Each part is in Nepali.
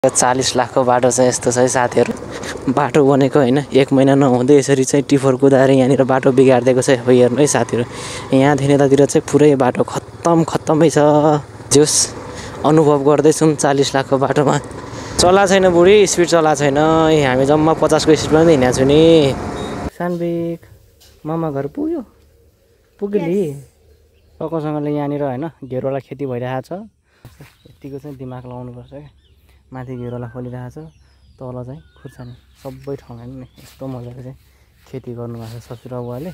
40 लाखको बाटो चाहिँ यस्तो छ है साथीहरु। बाटो बनेको हैन 1 महिना नहुँदै यसरी चाहिँ टिफर कुदाएर यहाँनिर बाटो बिगार्दिएको छ। हेर्नु है साथीहरु, यहाँदेखि यतातिर चाहिँ पुरै बाटो खत्तमै छ। जोस अनुभव गर्दै छौं 40 लाखको बाटोमा। चला छैन बुढी, स्पिड चला छैन। हामी जम्मा 50 को स्पिडमा हिँडेको छु नि। सानबिक मामा घर पुग्यो पक्कोसँगले यहाँनिर हैन घेरोला खेती भइरहेको छ। यतिको चाहिँ दिमाग लगाउनु पर्छ के। माथि घेरोला खोलिरहेछ, तल चाहिँ खुर्सानी सबै ठाउँमा नि यस्तो मजाले चाहिँ खेती गर्नु भएको छ ससुरा बुवाले।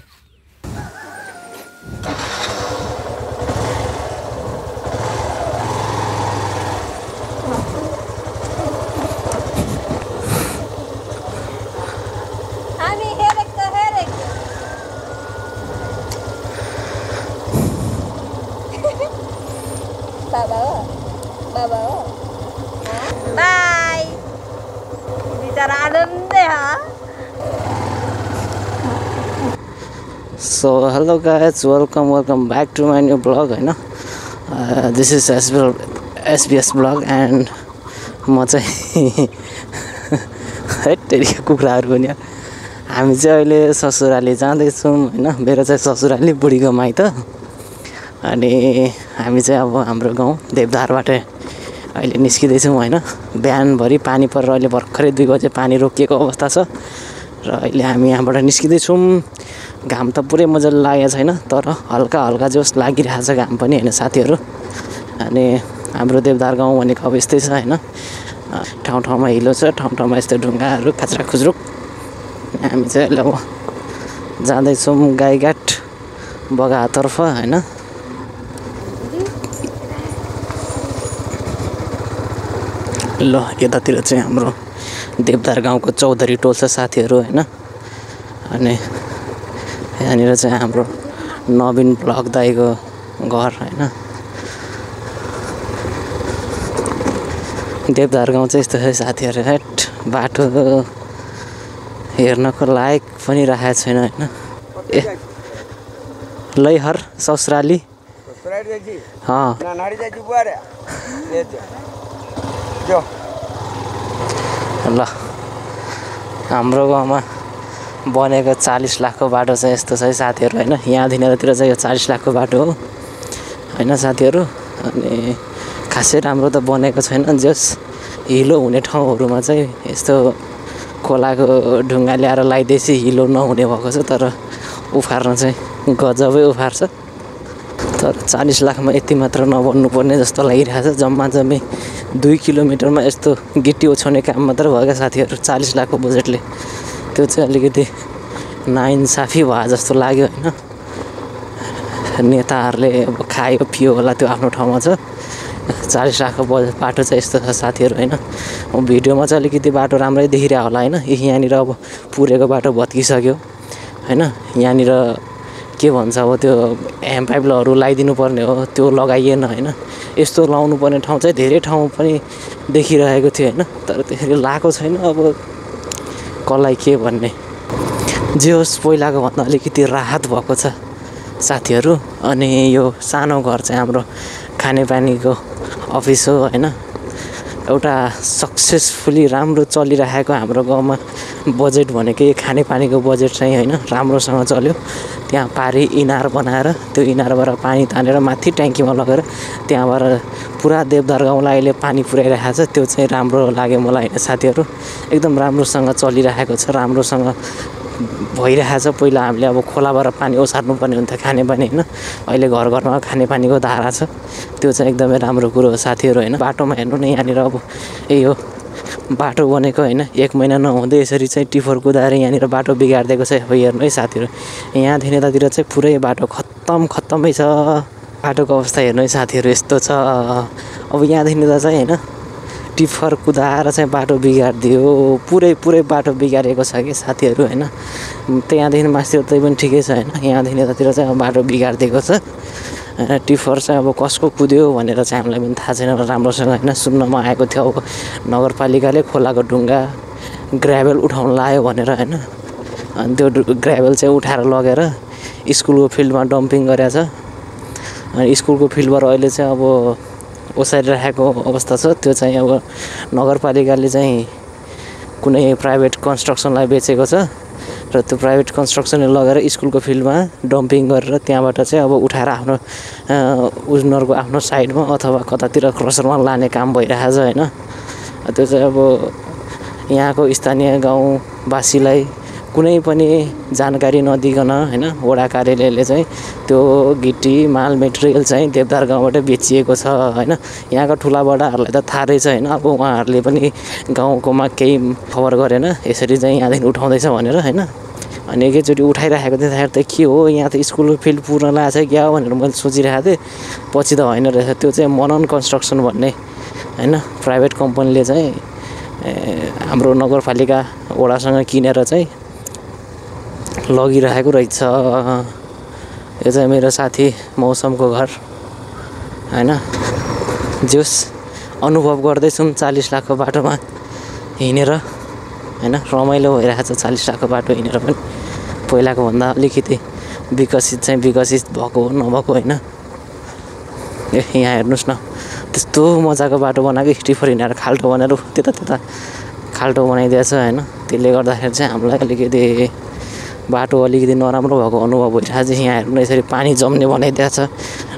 बाबा हो बाय बिचारा आनंद है। So hello guys, welcome back to my new vlog हैन। This is SBS vlog and म चाहिँ हेटेरी कुखुराहरु पनि हामी चाहिँ अहिले ससुराली जाँदै छौं हैन। मेरो चाहिँ ससुराली बुढीको माइत। अनि हामी चाहिँ अब हाम्रो गाउँ देवदारबाट अहिले निस्किदै छौं हैन। बिहानभरि पानी परेर अहिले भर्खरै 2 बजे पानी रोकिएको अवस्था छ र अहिले हामी यहाँबाट निस्किदै छौं। घाम त पुरै मजाले लागेको छैन तर हल्का जोस लागिरहेछ घाम पनि हैन साथीहरु। अनि हाम्रो देवदार गाउँ भनेको अब यस्तै छ हैन। ठाउँमा हिलो छ, ठाउँमा यस्तो ढुङ्गाहरु खाचरा खुजरुक। हामी चाहिँ अहिले अब जाँदै छौं गाईघाट बगातर्फ हैन। ल यतातिर चाहिँ हाम्रो देवदार गाउँको चौधरी टोल छ साथीहरु हैन। अनि यहाँनिर चाहिँ हाम्रो नवीन ब्लक दाइको घर हैन। देवदार गाउँ चाहिँ यस्तो छ साथीहरु। हेट बाटो हेर्नको लायक पनि राखेको छैन हैन। ए लैहर ससुराली ल हाम्रो गाउँमा बनेको 40 लाखको बाटो चाहिँ यस्तो छ है साथीहरु हैन। यहाँदेखि यतातिर चाहिँ यो 40 लाखको बाटो हो हैन साथीहरु। अनि खासै राम्रो त बनेको छैन। जस हिलो हुने ठाउँहरुमा चाहिँ यस्तो खोलाको ढुङ्गा ल्याएर लगाइदिएपछि हिलो नहुने भएको छ। तर उफार्न चाहिँ गजबै उफार्छ। तर 40 लाखमा यति मात्र नबन्नु पर्ने जस्तो लागिरहेछ। जम्मी 2 किलोमिटरमा यस्तो गिट्टी ओछ्याउने काम मात्र भयो क्या साथीहरु 40 लाखको बजेटले। त्यो चाहिँ अलिकति नाइन्साफी भयो जस्तो लाग्यो हैन। नेताहरुले अब खायो पियो होला त्यो आफ्नो ठाउँमा छ। 40 लाखको बाटो चाहिँ यस्तो छ साथीहरु हैन। भिडियोमा चाहिँ अलिकति बाटो राम्रै देखिरहेको होला हैन। यहाँनिर अब पुरेको बाटो भत्किसक्यो हैन। यहाँनिर के भन्छ अब त्यो ह्यान्ड पाइपहरु लगाइदिनु पर्ने हो, त्यो लगाइएन हैन। यस्तो लाउनु पर्ने ठाउँ चाहिँ धेरै ठाउँ पनि देखिरहेको थियो हैन। तर त्यसरी लाएको छैन। अब कसलाई के भन्ने। जे होस् पहिलाको भन्दा अलिकति राहत भएको छ साथीहरु। अनि यो सानो घर चाहिँ हाम्रो खानेपानीको अफिस हो हैन। एउटा सक्सेसफुली राम्रो चलिरहेको हाम्रो गाउँमा बजेट भनेको खानेपानीको बजेट चाहिँ हैन राम्रोसँग चल्यो। त्यहाँ पारी इनार बनाएर त्यो इनारबाट पानी तानेर माथि ट्याङ्कीमा लगेर त्यहाँबाट पुरा देवदार गाउँलाई अहिले पानी पुर्याइरहेको छ। त्यो चाहिँ राम्रो लाग्यो मलाई हैन साथीहरु। एकदम राम्रोसँग चलिरहेको छ, राम्रोसँग भइरहेछ। पहिला हामीले अब खोलाबाट पानी ओसार्नु पर्ने हुन्थ्यो खानेपानी हैन। अहिले घरमा खानेपानीको धारा छ। त्यो चाहिँ एकदमै राम्रो कुरो हो साथीहरु हैन। बाटोमा हेर्नु न यहाँनिर अब यही हो बाटो बनेको हैन 1 महिना नहुँदै यसरी चाहिँ टिफर कुदाएर यहाँनिर बाटो बिगार्दिएको छ। हेर्नु है साथीहरु, यहाँदेखि यतातिर चाहिँ पुरै बाटो खत्तमै छ। बाटोको अवस्था हेर्नु है साथीहरु यस्तो छ। अब यहाँदेखि यता चाहिँ हैन टिफर कुदाएर चाहिँ बाटो बिगार्दियो। पुरै बाटो बिगारेको छ के साथीहरु हैन। त्यहाँदेखि माथि उतै पनि ठिकै छ हैन। यहाँदेखि यतातिर चाहिँ बाटो बिगार्दिएको छ। टिफर चाहिँ अब कसको कुद्यो भनेर चाहिँ हामीलाई पनि थाहा छैन राम्रोसँग हैन। सुन्नमा आएको थियो अब नगरपालिकाले खोलाको ढुङ्गा ग्राभेल उठाउन लायो भनेर हैन। अनि त्यो ग्राभेल चाहिँ उठाएर लगेर स्कुलको फिल्डमा डम्पिङ गरेछ। अनि स्कुलको फिल्डबाट अहिले चाहिँ अब ओसारिरहेको अवस्था छ। त्यो चाहिँ अब नगरपालिकाले चाहिँ कुनै प्राइभेट कन्स्ट्रक्सनलाई बेचेको छ र त्यो प्राइभेट कन्स्ट्रक्सनले लगेर स्कुलको फिल्डमा डम्पिङ गरेर त्यहाँबाट चाहिँ अब उठाएर आफ्नो उनीहरूको आफ्नो साइडमा अथवा कतातिर क्रसरमा लाने काम भइरहेको छ होइन। त्यो चाहिँ अब यहाँको स्थानीय गाउँवासीलाई कुनै पनि जानकारी नदिकन होइन वडा कार्यालयले चाहिँ त्यो गिटी माल मेटेरियल चाहिँ देवदार गाउँबाट बेचिएको छ होइन। यहाँको ठुला बडाहरूलाई त थाहा रहेछ होइन। अब उहाँहरूले पनि गाउँकोमा केही खबर गरेन यसरी चाहिँ यहाँदेखि उठाउँदैछ भनेर होइन। अनि एकैचोटि उठाइराखेको देख्दाखेरि त के हो यहाँ त स्कुल फिल्ड पुर्न लागेको छ क्या हो भनेर मैले सोचिरहेको थिएँ। पछि त होइन रहेछ, त्यो चाहिँ मनन कन्स्ट्रक्सन भन्ने होइन प्राइभेट कम्पनीले चाहिँ हाम्रो नगरपालिका वडासँग किनेर चाहिँ लगिरहेको रहेछ। यो चाहिँ मेरो साथी मौसमको घर होइन। जोस् अनुभव गर्दैछौँ 40 लाखको बाटोमा हिँडेर होइन। रमाइलो भइरहेको छ 40 लाखको बाटो हिँडेर पनि। पहिलाको भन्दा अलिकति विकसित भएको हो नभएको होइन। यहाँ हेर्नुहोस् न त्यस्तो मजाको बाटो बनाएको स्टिफर हिँडेर खाल्टो बनाएर त्यता खाल्टो बनाइदिएछ होइन। त्यसले गर्दाखेरि चाहिँ हामीलाई अलिकति बाटो अलिकति नराम्रो भएको अनुभव भइरहेको छ। यहाँ हेर्नु यसरी पानी जम्ने बनाइदिएको छ,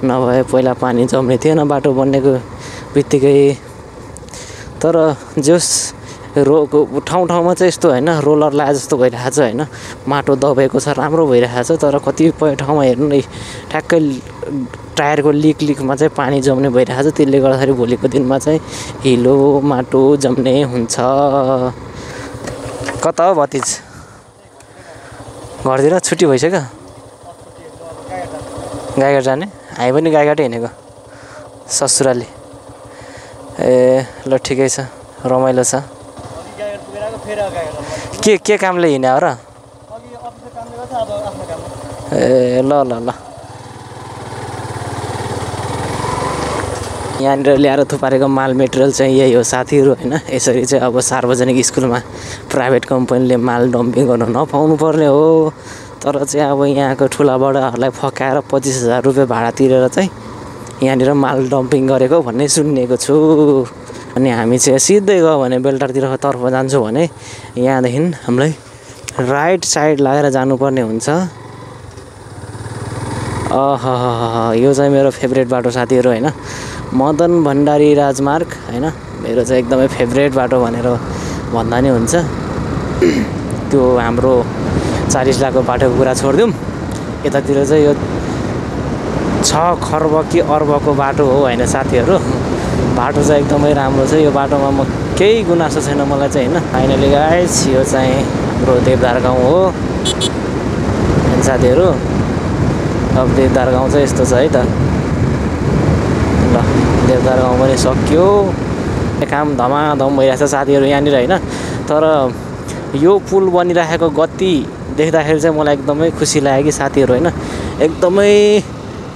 नभए पहिला पानी जम्ने थिएन बाटो बन्नेको बित्तिकै। तर जोस् ठाउँ ठाउँमा चाहिँ यस्तो होइन रोलर लाए जस्तो भइरहेको छ होइन। माटो दबेको छ, राम्रो भइरहेको छ। तर कतिपय ठाउँमा हेर्नु न ठ्याक्कै टायरको लिकमा चाहिँ पानी जम्ने भइरहेको छ। त्यसले गर्दाखेरि भोलिको दिनमा चाहिँ हिलो माटो जम्ने हुन्छ। कता हो भतिज घरतिर छुट्टी भइसक्यो? गाईघाट जाने? हामी पनि गाईघाटै हिँडेको ससुराली। ए ल ठिकै छ, रमाइलो छ। के कामले हिँड्यो र? ए ल ल ल यहाँनिर ल्याएर थुपारेको माल मेटेरियल चाहिँ यही हो साथीहरू होइन। यसरी चाहिँ अब सार्वजनिक स्कुलमा प्राइभेट कम्पनीले माल डम्पिङ गर्न नपाउनु पर्ने हो। तर चाहिँ अब यहाँको ठुला बडाहरूलाई फकाएर 25,000 रुपियाँ भाडा तिरेर चाहिँ यहाँनिर माल डम्पिङ गरेको भन्ने सुनिएको छु। अनि हामी चाहिँ सिधै गयो भने बेलटारतिर तर्फ जान्छौँ भने यहाँदेखि हामीलाई राइट साइड लागेर जानुपर्ने हुन्छ। यो चाहिँ मेरो फेभरेट बाटो साथीहरू होइन। मदन भण्डारी राजमार्ग होइन। मेरो चाहिँ एकदमै फेभरेट बाटो भनेर भन्दा नि हुन्छ। त्यो हाम्रो 40 लाखको बाटोको कुरा छोडिदिउँ। यतातिर चाहिँ यो 6 खर्ब कि अर्बको बाटो हो होइन साथीहरू। बाटो चाहिँ एकदमै राम्रो छ। यो बाटोमा म केही गुनासो छैन मलाई चाहिँ होइन। फाइनली गाइस यो चाहिँ हाम्रो देवदार गाउँ हो साथीहरू। अब देवदार गाउँ चाहिँ यस्तो छ है त। ल देवदार गाउँ पनि सक्यो। काम धमाधम भइरहेछ साथीहरू यहाँनिर होइन। तर यो पुल बनिरहेको गति देख्दाखेरि चाहिँ मलाई एकदमै खुसी लाग्यो कि साथीहरू होइन। एकदमै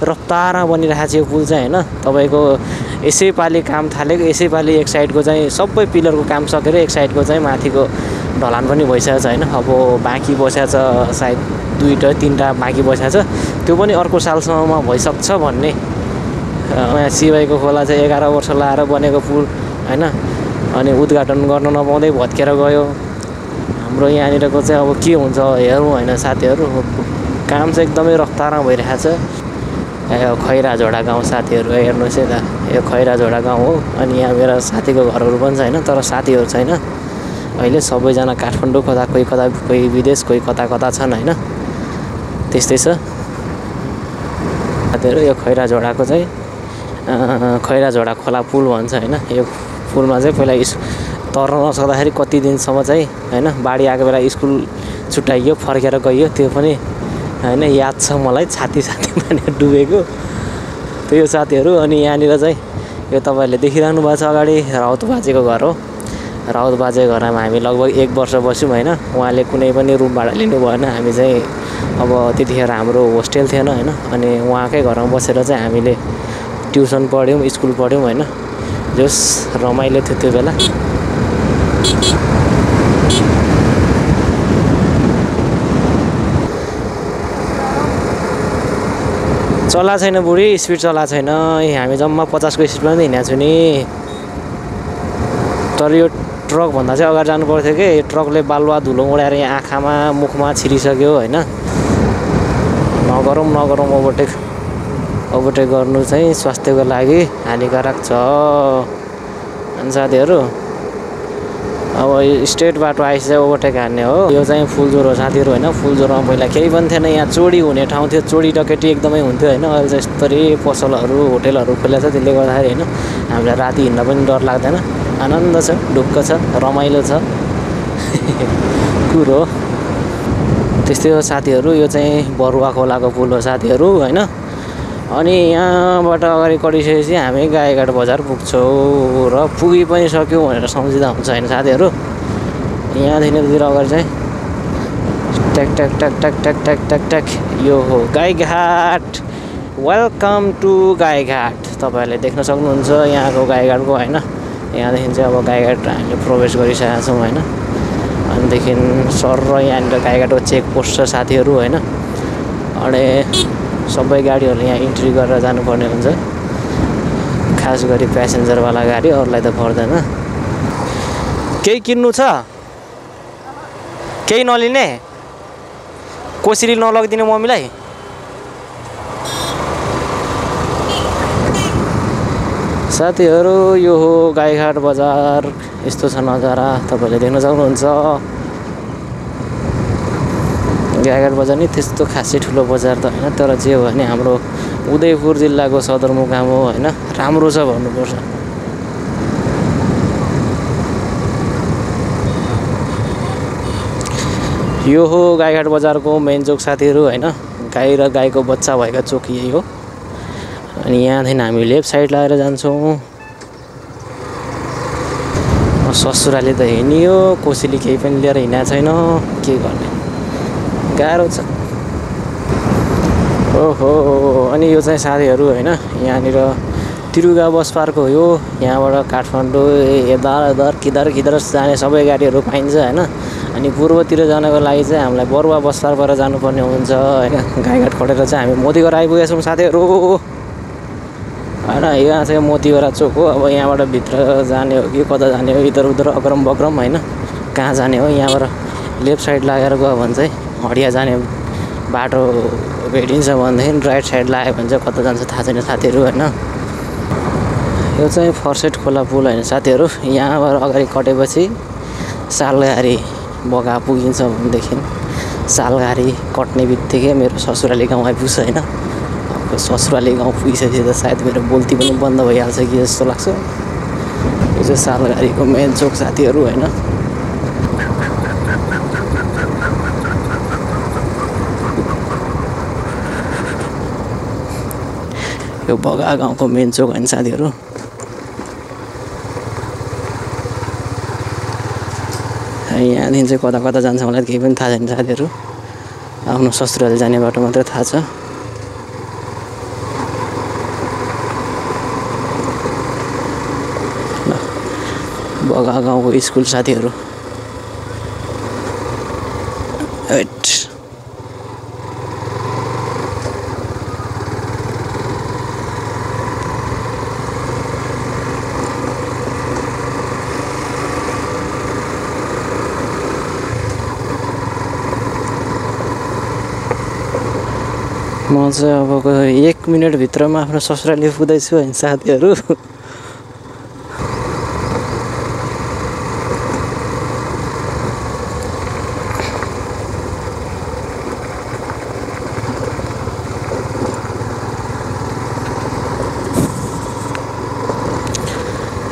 रफ्तारमा बनिरहेको छ यो पुल चाहिँ होइन। तपाईँको यसैपालि काम थालेको, यसैपालि एक साइडको चाहिँ सबै पिलरको काम सकेर एक साइडको चाहिँ माथिको ढलान पनि भइसकेको छ होइन। अब बाँकी बसेको छ सायद 2-3टा बाँकी बसेको छ। त्यो पनि अर्को सालसम्ममा भइसक्छ भन्ने। यहाँ सिवाईको खोला चाहिँ 11 वर्ष लाएर बनेको पुल होइन। अनि उद्घाटन गर्न नपाउँदै भत्केर गयो। हाम्रो यहाँनिरको चाहिँ अब के हुन्छ हेरौँ होइन साथीहरू। काम चाहिँ एकदमै रफ्तारमा भइरहेको छ। यो खैराझोडा गाउँ साथीहरू हेर्नुहोस् है त। यो खैराझोडा गाउँ हो। अनि यहाँ मेरो साथीको घरहरू पनि छैन। तर साथीहरू छैन अहिले। सबैजना काठमाडौँ, कोही विदेश, कोही कता छन् होइन। त्यस्तै छ साथीहरू। यो खैराझोडाको चाहिँ खैराझोडा खोला पुल भन्छ होइन। यो पुलमा चाहिँ पहिला तर्न नसक्दाखेरि कति दिनसम्म चाहिँ होइन बाढी आएको बेला स्कुल छुट्याइयो, फर्केर गइयो। त्यो पनि होइन याद छ मलाई। छाती मानेर डुबेको त्यो साथीहरू। अनि यहाँनिर चाहिँ यो तपाईँहरूले देखिरहनु भएको छ अगाडि राउत बाजेको घर हो। राउत बाजेको घरमा हामी लगभग 1 वर्ष बस्यौँ होइन। उहाँले कुनै पनि रुम भाडा लिनु भएन। हामी चाहिँ अब त्यतिखेर हाम्रो होस्टेल थिएन होइन। अनि उहाँकै घरमा बसेर चाहिँ हामीले ट्युसन पढ्यौँ, स्कुल पढ्यौँ होइन। जस रमाइलो थियो त्यो बेला। चला छैन बुढी, स्पिड चला छैन। हामी जम्मा 50 को स्पिडमा हिँडेको छु नि। तर यो ट्रक भन्दा चाहिँ अगाडि जानु पर्थ्यो कि ट्रकले बालुवा धुलो उडाएर यहाँ आँखामा मुखमा छिरिसक्यो हैन। नगरौँ ओभरटेक गर्नु चाहिँ स्वास्थ्यको लागि हानिकारक छ। अनि साथीहरू अब स्ट्रेट बाटो आइस चाहिँ ओभरटेक हान्ने हो। यो चाहिँ फुलजोर हो साथीहरू हैन। फुलजोरमा पहिला केही पनि थिएन, यहाँ चोरी हुने ठाउँ थियो, चोरी डकेटी एकदमै हुन्थ्यो हैन। अहिले चाहिँ यस्तरी पसलहरू होटेलहरू खोलेको छ, त्यसले गर्दाखेरि हैन हामीलाई राति हिँड्न पनि डर लाग्दैन। आनन्द छ, ढुक्क छ, रमाइलो छ कुरो। त्यस्तै हो साथीहरू। यो चाहिँ बरुवा खोलाको पुल हो साथीहरू हैन। अनि यहाँबाट अगाडि कडिसकेपछि हामी गाईघाट बजार पुग्छौँ र पुगी पनि सक्यौँ भनेर सम्झिँदा हुन्छ हैन साथीहरू। यहाँदेखि अगाडि चाहिँ ट्याक ट्याक ट्याक ट्याक ट्याक ट्याक ट्याक ट्याक यो हो गाईघाट। Welcome to Gaighat. तपाईँहरूले देख्न सक्नुहुन्छ यहाँको गाईघाटको हैन। यहाँदेखि चाहिँ अब गाईघाट हामीले प्रवेश गरिसकेका छौँ हैन। अनिदेखि सर यहाँनिर गाईघाटको चेकपोस्ट छ साथीहरू हैन। अनि सबै गाडीहरूले यहाँ इन्ट्री गरेर जानुपर्ने हुन्छ, खास गरी प्यासेन्जरवाला गाडी, अरूलाई त पर्दैन। केही किन्नु छ? केही नलिने? कोसिरी नलगिदिने मम्मीलाई? साथीहरू यो हो गाईघाट बजार। यस्तो छ नजारा, तपाईँले देख्न सक्नुहुन्छ। गाईघाट बजार नि त्यस्तो खासै ठुलो बजार त हैन, तर जे हो भने हाम्रो उदयपुर जिल्लाको सदरमुकाम हो हैन। राम्रो छ भन्नुपर्छ। यो हो गाईघाट बजारको मेन चोक साथीहरू हैन। गाई र गाईको बच्चा भएका चोक यही हो। अनि यहाँदेखि हामी लेफ्ट साइड लगाएर जान्छौँ। ससुराले त हिँडियो, कोसीले केही पनि लिएर हिँडेको छैन, के गर्ने, गाह्रो छ। ओहो, अनि यो चाहिँ साथीहरू हैन यहाँनिर तिरुगा बस पार्क हो यो। यहाँबाट काठमाडौँ यदार किधर जाने सबै गाडीहरू पाइन्छ हैन। अनि पूर्वतिर जानको लागि चाहिँ हामीलाई बरुवा बस पार्कबाट जानुपर्ने हुन्छ हैन। गाईघाट खटेर चाहिँ हामी मोतीघर आइपुगेका छौँ साथीहरू हैन। यहाँ चाहिँ मोतीघर चोक हो। अब यहाँबाट भित्र जाने हो कि कता जाने हो, इधर उधर अग्रम बग्रम हैन, कहाँ जाने हो। यहाँबाट लेफ्ट साइड लागेर गयो भने चाहिँ हडिया जाने बाटो भेटिन्छ, भनेदेखि राइट साइड लाग्यो भने चाहिँ कता जान्छ थाहा छैन साथीहरू हैन। यो चाहिँ फर्सेट खोला पुल हैन साथीहरू। यहाँबाट अगाडि कटेपछि सालघारी बगा पुगिन्छ भनेदेखि सालघारी कट्ने बित्तिकै मेरो ससुराली गाउँ आइपुग्छ हैन। अब ससुराली गाउँ पुगिसकेपछि त सायद मेरो बोल्ती पनि बन्द भइहाल्छ कि जस्तो लाग्छ। यो चाहिँ सालघारीको मेन चोक साथीहरू हैन। यो बगा गाउँको मेन चोक हैन साथीहरू। यहाँदेखि चाहिँ कता कता जान्छ मलाई केही पनि थाहा छैन साथीहरू। आफ्नो ससुराली जाने बाटो मात्रै थाहा छ। बगा गाउँको स्कुल साथीहरू। म चाहिँ अब 1 मिनटभित्रमा आफ्नो ससुराली पुग्दैछु हैन साथीहरू।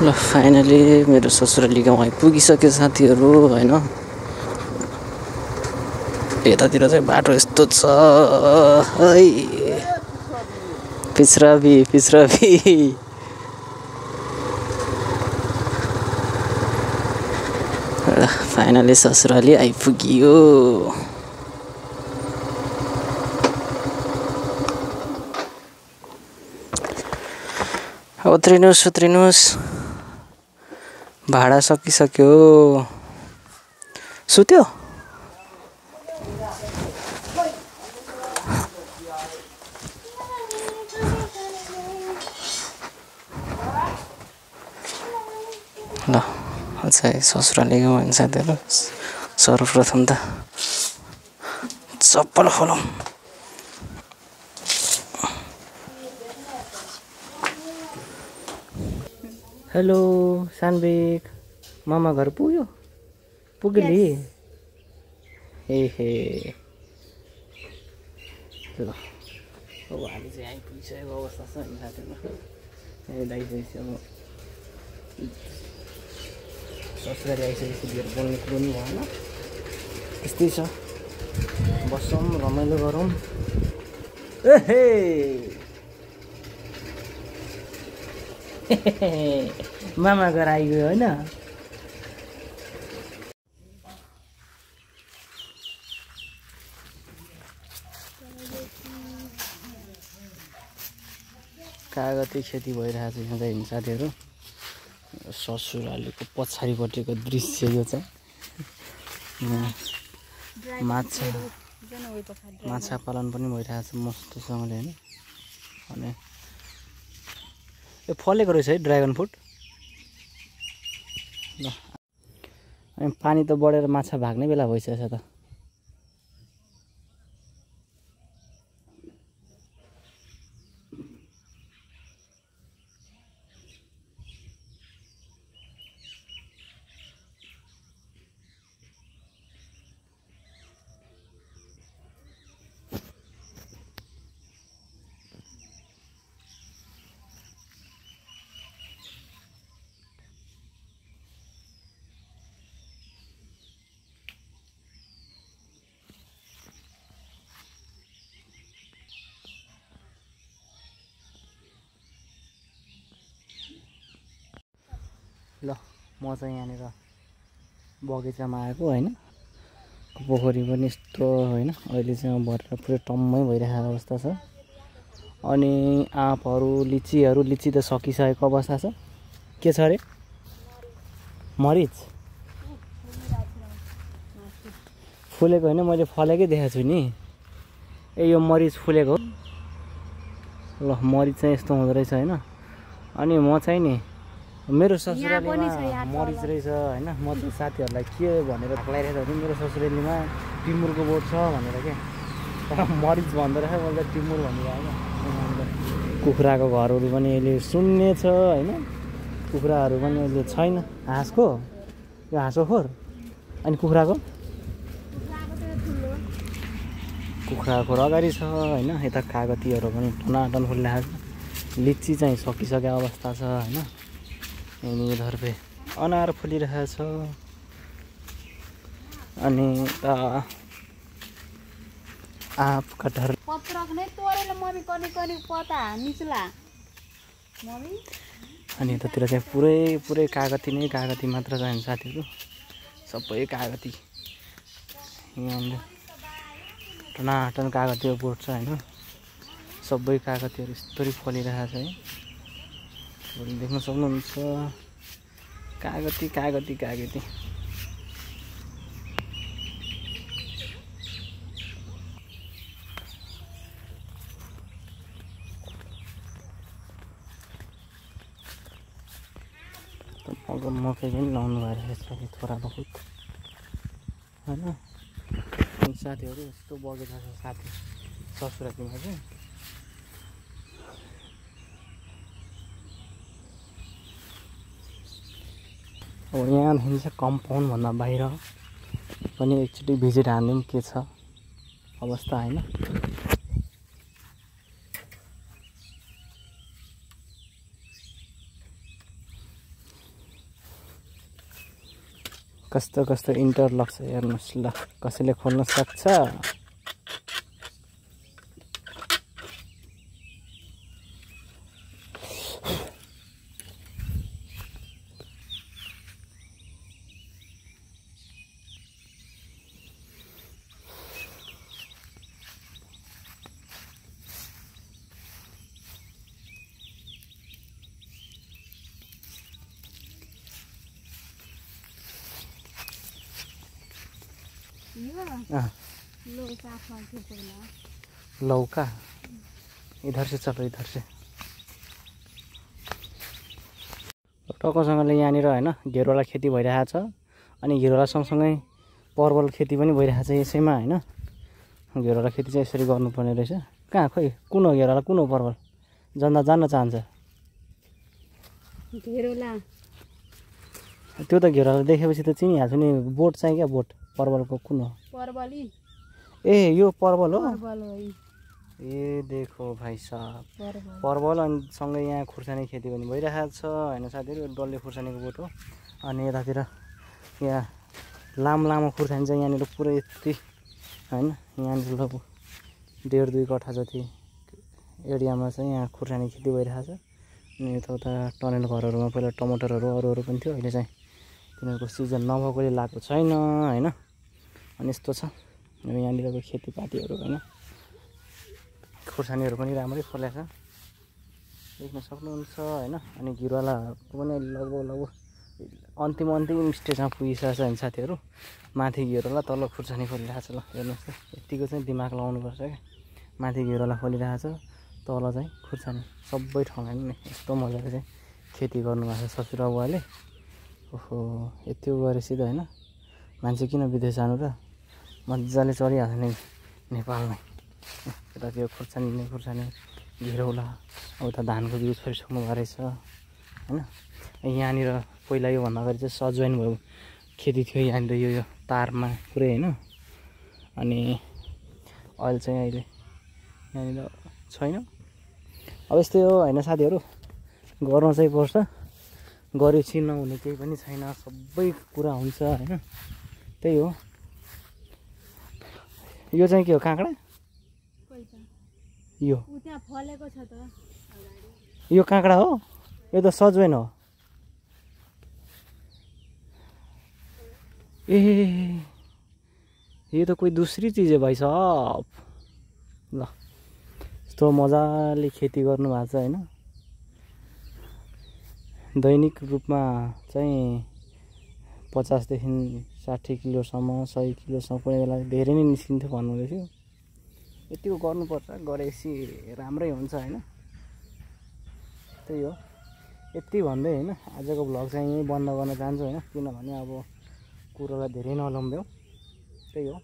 ल फाइनली मेरो ससुराली गाउँ आइपुगिसक्यो साथीहरू हैन। यतातिर चाहिँ बाटो यस्तो छ है, पिछराबी फाइनली ससुराली आइपुग्यो। उत्रिनुस् भाडा सकिसक्यो। सुत्यो? ल अझै ससुरालीको भन्छ साथीहरू सर्वप्रथम त चप्पल खोलौँ। हेलो सानबेग मामा घर पुग्यो पुगेली हे ल अब हामी चाहिँ आइपुगिसकेको अवस्था छ नि साथीहरू। ए दाइ चाहिँ अब ससुराली आइसकेपछि लिएर बोल्ने कुरो नि भएन त्यस्तै छ। बसौँ रमाइलो गरौँ। ए मामा घर आइगयो होइन। कागती खेती भइरहेको छ यहाँ चाहिँ साथीहरू। ससुरालीको पछाडिपट्टिको दृश्य यो चाहिँ माछा पालन पनि भइरहेको छ मस्तसँगले होइन। अनि यो फलेको रहेछ है ड्रागन फ्रुट। ल अनि पानी त बढेर माछा भाग्ने बेला भइसकेछ त। ल म चाहिँ यहाँनिर बगैँचामा आएको होइन। पोखरी पनि यस्तो होइन अहिले चाहिँ भरेर पुरै टम्मै भइरहेको अवस्था छ। अनि आँपहरू लिची त सकिसकेको अवस्था छ। के छ अरे मरिच फुलेको होइन मैले फलेकै देखाएको छु नि। ए यो मरिच फुलेको ल मरिच चाहिँ यस्तो हुँदो रहेछ होइन। अनि म चाहिँ नि मेरो ससुरालीमा मरिच रहेछ होइन। म चाहिँ साथीहरूलाई के भनेर लगाइरहेको थिएँ मेरो ससुरालीमा टिमुरको बोट छ भनेर के मरिच भन्दो रहेछ मैले टिमुर भनिरहेको होइन। कुखुराको घरहरू पनि अहिले सुन्ने छ होइन। कुखुराहरू पनि अहिले छैन। हाँसको यो हाँसो खोर अनि कुखुराको अगाडि छ होइन। यता कागतीहरू पनि टनाटन फुलिरहेको छ। लिची चाहिँ सकिसकेको अवस्था छ होइन। यहाँनिर धर्पे अनार फुलिरहेको छ। अनि आँप कटहर अनि यतातिर चाहिँ पुरै कागती मात्र छ साथीहरू। सबै कागती यहाँनिर टनाटन कागतीको बोट छ होइन। सबै कागतीहरू यस्तरी फलिरहेको छ है। देख्न सक्नुहुन्छ कागती मकै पनि लाउनु भइरहेको छ थोडा बहुत होइन। साथीहरू यस्तो बगेको छ साथी ससुरालीमा चाहिँ। अब यहाँदेखि चाहिँ कम्पाउन्डभन्दा बाहिर पनि एकचोटि भिजिट हान्ने पनि के छ अवस्था होइन। कस्तो इन्टरलक छ हेर्नुहोस् ल कसैले खोल्न सक्छ। लौका इधर से चलो इधर से टक्कसँगले यहाँनिर होइन घेरोला खेती भइरहेको छ अनि घेरोला सँगसँगै परवल खेती पनि भइरहेको छ यसैमा होइन घेरोला खेती चाहिँ यसरी गर्नुपर्ने रहेछ कहाँ खोइ कुन हो घेरोला कुन हो परवल जनता जान्न चाहन्छ घेरोला त्यो त घेरोला देखेपछि त चिनिहाल्छु नि बोट चाहिँ क्या बोट परवलको कुन हो परवली ए यो परवल हो परवल हो ए देखो भाइ साहब परवल परवल अनि सँगै यहाँ खुर्सानी खेती पनि भइरहेको छ होइन साथीहरू डल्ले खुर्सानीको बोट हो अनि यतातिर यहाँ लामो खुर्सानी चाहिँ यहाँनिर पुरै यति होइन यहाँनिर लगभग 1.5-2 कट्ठा जति एरियामा चाहिँ यहाँ खुर्सानी खेती भइरहेको छ अनि यताउता टनेल घरहरूमा पहिला टमाटरहरू अरू पनि थियो अहिले चाहिँ तिनीहरूको सिजन नभएकोले लगाएको छैन होइन अनि यस्तो छ अब यहाँनिरको खेतीपातीहरू होइन खुर्सानीहरू पनि राम्रै फलेको छ देख्न सक्नुहुन्छ होइन अनि घिउरालाको पनि लगभग अन्तिम स्टेजमा पुगिसकेको छ होइन साथीहरू माथि घिउराला तल खुर्सानी फलिरहेको छ ल हेर्नुहोस् त यतिको चाहिँ दिमाग लगाउनुपर्छ क्या माथि घिउराला फलिरहेको छ तल चाहिँ खुर्सानी सबै ठाउँमा नि यस्तो मजाले चाहिँ खेती गर्नुभएको छ ससुरा बुवाले ओहो यति गरेपछि त होइन मान्छे किन विदेश जानु र मजाले चलिहाल्छ नि नेपालमै यता त्यो खुर्सानी घिरौला अब त धानको बिउ छोडिसक्नु भएको रहेछ होइन यहाँनिर पहिला योभन्दा अगाडि चाहिँ सजवाइन भयो खेती थियो यहाँनिर यो तारमा पुरै होइन अनि अहिले चाहिँ यहाँनिर छैन अब यस्तै हो होइन साथीहरू गर्नु चाहिँ पर्छ गरेपछि नहुने केही पनि छैन सबै कुरा हुन्छ होइन त्यही हो यो चाहिँ के हो काँक्रा यो त्यहाँ फलेको छ त यो काँक्रा हो यो त सजवाइन हो ए ये तो कोई दूसरी चीज़ है भाइ साहब ल यस्तो मजाले खेती गर्नु भएको छ होइन दैनिक रूपमा चाहिँ 50 देखि 60 किलोसम्म 100 किलोसम्म कुनै बेला धेरै नै निस्किन्थ्यो भन्नुहुँदै थियो यतिको गर्नुपर्छ गरेपछि राम्रै हुन्छ होइन त्यही हो यति भन्दै होइन आजको भ्लग चाहिँ यहीँ बन्द गर्न चाहन्छु होइन किनभने अब कुरोलाई धेरै नलम्ब्यौँ त्यही हो।